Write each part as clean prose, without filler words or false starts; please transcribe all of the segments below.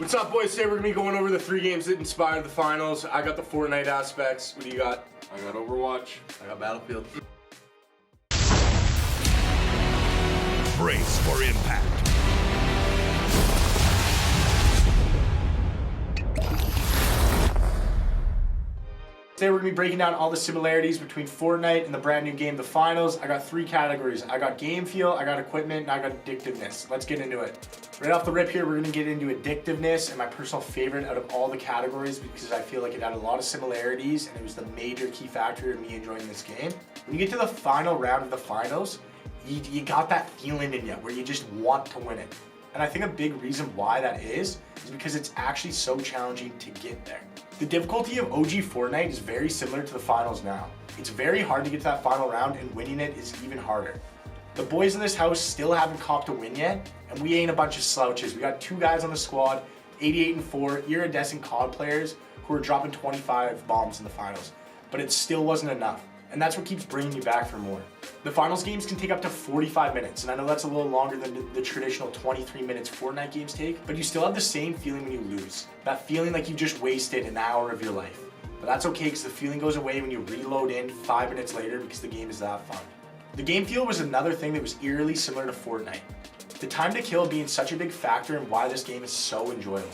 What's up, boys? Today we're gonna be going over the 3 games that inspired the finals. I got the Fortnite aspects. What do you got? I got Overwatch. I got Battlefield. Brace for impact. Today we're gonna be breaking down all the similarities between Fortnite and the brand new game, the finals. I got 3 categories. I got game feel, I got equipment, and I got addictiveness. Let's get into it. Right off the rip here, we're gonna get into addictiveness and my personal favorite out of all the categories because I feel like it had a lot of similarities and it was the major key factor in me enjoying this game. When you get to the final round of the finals, you got that feeling in you where you just want to win it. And I think a big reason why that is because it's actually so challenging to get there. The difficulty of OG Fortnite is very similar to the finals now. It's very hard to get to that final round and winning it is even harder. The boys in this house still haven't copped a win yet, and we ain't a bunch of slouches. We got 2 guys on the squad, 88 and 4, iridescent COD players who are dropping 25 bombs in the finals. But it still wasn't enough, and that's what keeps bringing you back for more. The finals games can take up to 45 minutes, and I know that's a little longer than the traditional 23 minutes Fortnite games take, but you still have the same feeling when you lose. That feeling like you just wasted an hour of your life. But that's okay, because the feeling goes away when you reload in 5 minutes later because the game is that fun. The game feel was another thing that was eerily similar to Fortnite. The time to kill being such a big factor in why this game is so enjoyable.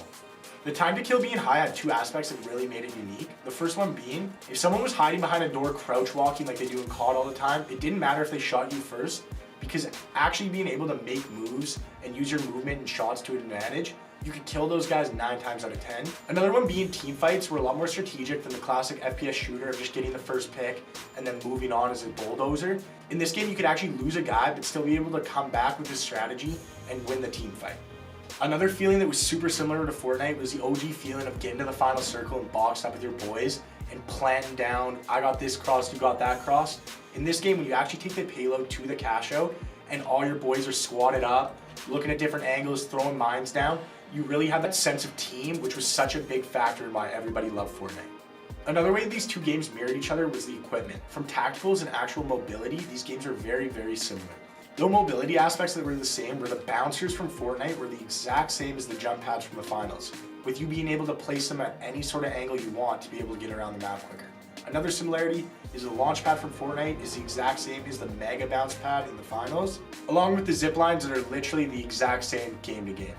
The time to kill being high had 2 aspects that really made it unique. The first one being, if someone was hiding behind a door crouch walking like they do in COD all the time, it didn't matter if they shot you first, because actually being able to make moves and use your movement and shots to advantage, you could kill those guys 9 times out of 10. Another one being team fights were a lot more strategic than the classic FPS shooter of just getting the first pick and then moving on as a bulldozer. In this game, you could actually lose a guy but still be able to come back with his strategy and win the team fight. Another feeling that was super similar to Fortnite was the OG feeling of getting to the final circle and boxed up with your boys and planting down, I got this cross, you got that cross. In this game, when you actually take the payload to the cash out and all your boys are squatted up, looking at different angles, throwing mines down, you really have that sense of team, which was such a big factor in why everybody loved Fortnite. Another way these 2 games mirrored each other was the equipment. From tacticals and actual mobility, these games are very, very similar. Though mobility aspects that were the same, where the bouncers from Fortnite were the exact same as the jump pads from the finals, with you being able to place them at any sort of angle you want to be able to get around the map quicker. Another similarity is the launch pad from Fortnite is the exact same as the mega bounce pad in the finals, along with the zip lines that are literally the exact same game to game.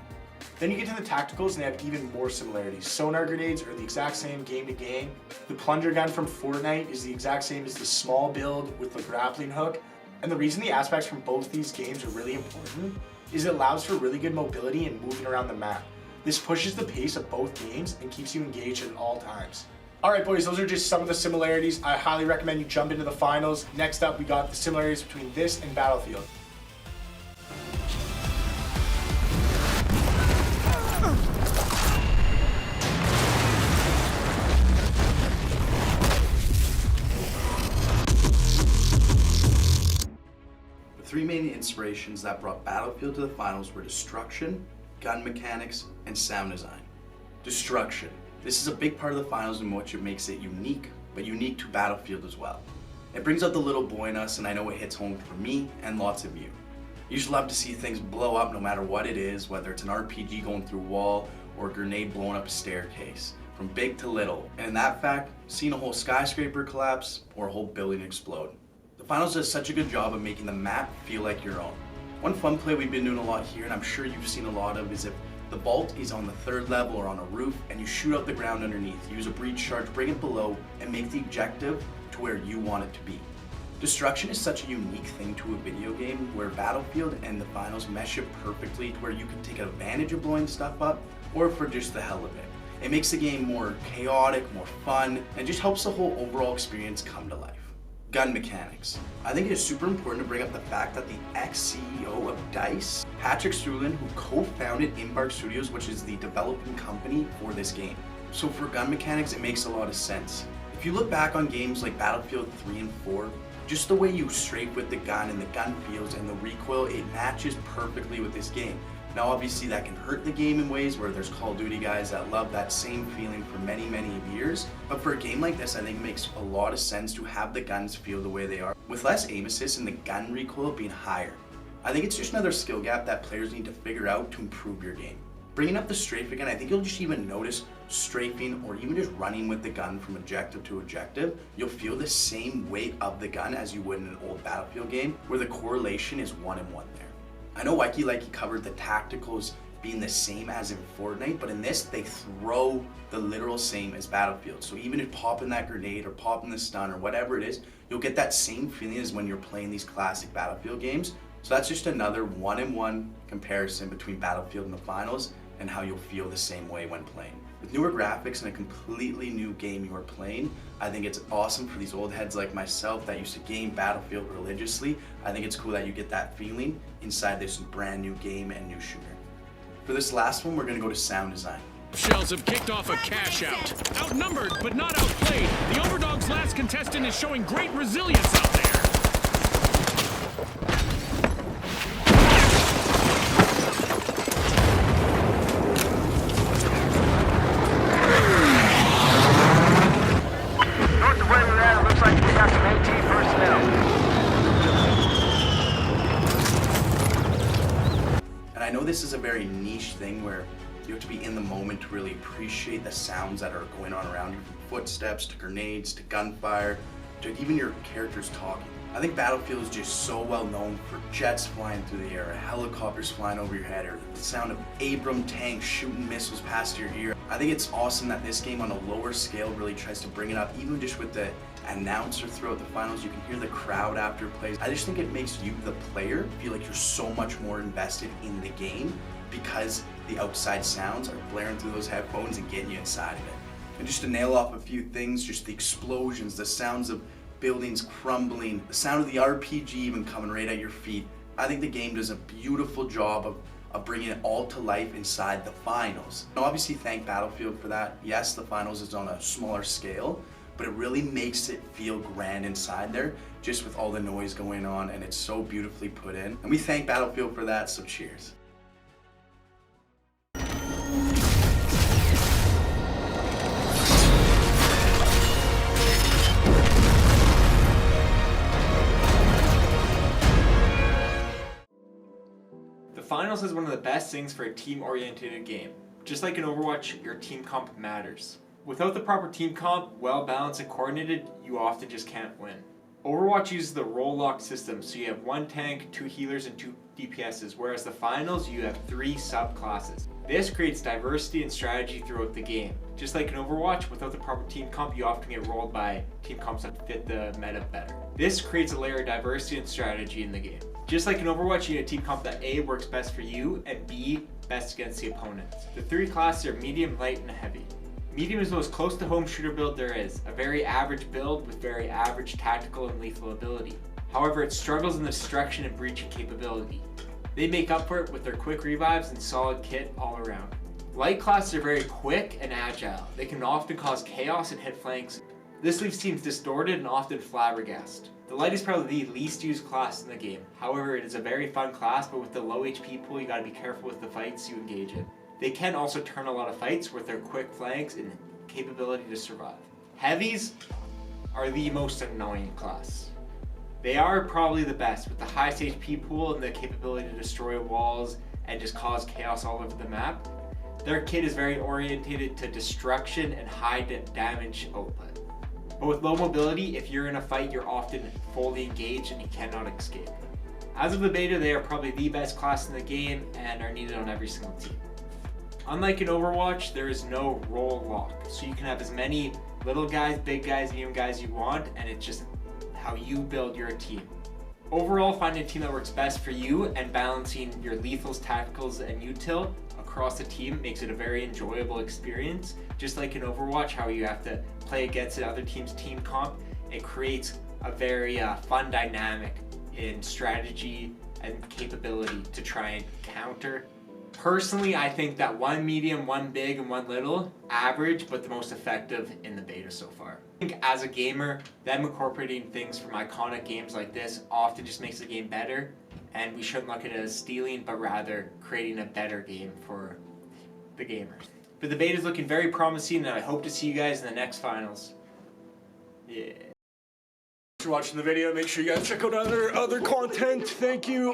Then you get to the tacticals and they have even more similarities. Sonar grenades are the exact same game to game. The plunger gun from Fortnite is the exact same as the small build with the grappling hook. And the reason the aspects from both these games are really important is it allows for really good mobility and moving around the map. This pushes the pace of both games and keeps you engaged at all times. Alright boys, those are just some of the similarities. I highly recommend you jump into the finals. Next up, we got the similarities between this and Battlefield. The 3 main inspirations that brought Battlefield to the finals were destruction, gun mechanics, and sound design. Destruction. This is a big part of the finals in which it makes it unique, but unique to Battlefield as well. It brings out the little boy in us, and I know it hits home for me and lots of you. You just love to see things blow up no matter what it is, whether it's an RPG going through a wall or a grenade blowing up a staircase, from big to little. And in that fact, seeing a whole skyscraper collapse or a whole building explode. The finals does such a good job of making the map feel like your own. One fun play we've been doing a lot here, and I'm sure you've seen a lot of, is if the vault is on the 3rd level or on a roof and you shoot up the ground underneath. Use a breach charge, bring it below, and make the objective to where you want it to be. Destruction is such a unique thing to a video game where Battlefield and the finals mesh it perfectly to where you can take advantage of blowing stuff up or for just the hell of it. It makes the game more chaotic, more fun, and just helps the whole overall experience come to life. Gun mechanics. I think it is super important to bring up the fact that the ex-CEO of DICE, Patrick Strulin, who co-founded Embark Studios, which is the developing company for this game. So for gun mechanics, it makes a lot of sense. If you look back on games like Battlefield 3 and 4, just the way you strafe with the gun and the gun feels and the recoil, it matches perfectly with this game. Now obviously that can hurt the game in ways where there's Call of Duty guys that love that same feeling for many, many years. But for a game like this, I think it makes a lot of sense to have the guns feel the way they are, with less aim assist and the gun recoil being higher. I think it's just another skill gap that players need to figure out to improve your game. Bringing up the strafe again, I think you'll just even notice strafing or even just running with the gun from objective to objective, you'll feel the same weight of the gun as you would in an old Battlefield game, where the correlation is 1-1 there. I know Wikey covered the tacticals being the same as in Fortnite, but in this, they throw the literal same as Battlefield. So even if popping that grenade or popping the stun or whatever it is, you'll get that same feeling as when you're playing these classic Battlefield games. So that's just another 1-1 comparison between Battlefield and the finals and how you'll feel the same way when playing. With newer graphics and a completely new game you are playing, I think it's awesome for these old heads like myself that used to game Battlefield religiously. I think it's cool that you get that feeling inside this brand new game and new shooter. For this last one, we're gonna go to sound design. Shells have kicked off a cash out. Outnumbered, but not outplayed. The Overdog's last contestant is showing great resilience out there. North of where we're at, it looks like we got some AT personnel. And I know this is a very niche thing where you have to be in the moment to really appreciate the sounds that are going on around you, from footsteps to grenades to gunfire to even your characters talking. I think Battlefield is just so well known for jets flying through the air, helicopters flying over your head, or the sound of Abram tanks shooting missiles past your ear. I think it's awesome that this game on a lower scale really tries to bring it up, even just with the announcer throughout the finals. You can hear the crowd after plays. I just think it makes you, the player, feel like you're so much more invested in the game because the outside sounds are blaring through those headphones and getting you inside of it. And just to nail off a few things, just the explosions, the sounds of buildings crumbling, the sound of the RPG even coming right at your feet. I think the game does a beautiful job of bringing it all to life inside the finals. And obviously thank Battlefield for that. Yes, the finals is on a smaller scale, but it really makes it feel grand inside there, just with all the noise going on, and it's so beautifully put in. And we thank Battlefield for that, so cheers. The finals is one of the best things for a team-oriented game. Just like in Overwatch, your team comp matters. Without the proper team comp, well balanced and coordinated, you often just can't win. Overwatch uses the role lock system, so you have 1 tank, 2 healers, and 2 DPSs, whereas the finals, you have 3 subclasses. This creates diversity and strategy throughout the game. Just like in Overwatch, without the proper team comp, you often get rolled by team comps that fit the meta better. This creates a layer of diversity and strategy in the game. Just like in Overwatch, you need a team comp that A, works best for you, and B, best against the opponents. The 3 classes are medium, light, and heavy. Medium is the most close to home shooter build there is, a very average build with very average tactical and lethal ability. However, it struggles in the destruction and breaching capability. They make up for it with their quick revives and solid kit all around. Light classes are very quick and agile. They can often cause chaos and hit flanks. This leaves teams distorted and often flabbergasted. The light is probably the least used class in the game. However, it is a very fun class, but with the low HP pool, you gotta be careful with the fights you engage in. They can also turn a lot of fights with their quick flanks and capability to survive. Heavies are the most annoying class. They are probably the best with the highest HP pool and the capability to destroy walls and just cause chaos all over the map. Their kit is very orientated to destruction and high damage output. But with low mobility, if you're in a fight, you're often fully engaged and you cannot escape. As of the beta, they are probably the best class in the game and are needed on every single team. Unlike in Overwatch, there is no role lock, so you can have as many little guys, big guys, medium guys you want, and it's just how you build your team. Overall, finding a team that works best for you and balancing your lethals, tacticals, and util across the team makes it a very enjoyable experience. Just like in Overwatch, how you have to play against the other team's team comp, it creates a very fun dynamic in strategy and capability to try and counter. Personally, I think that 1 medium, 1 big, and 1 little, average, but the most effective in the beta so far. I think as a gamer, them incorporating things from iconic games like this often just makes the game better, and we shouldn't look at it as stealing, but rather creating a better game for the gamers. But the beta is looking very promising, and I hope to see you guys in the next finals. Yeah. Thanks for watching the video. Make sure you guys check out other content. Thank you.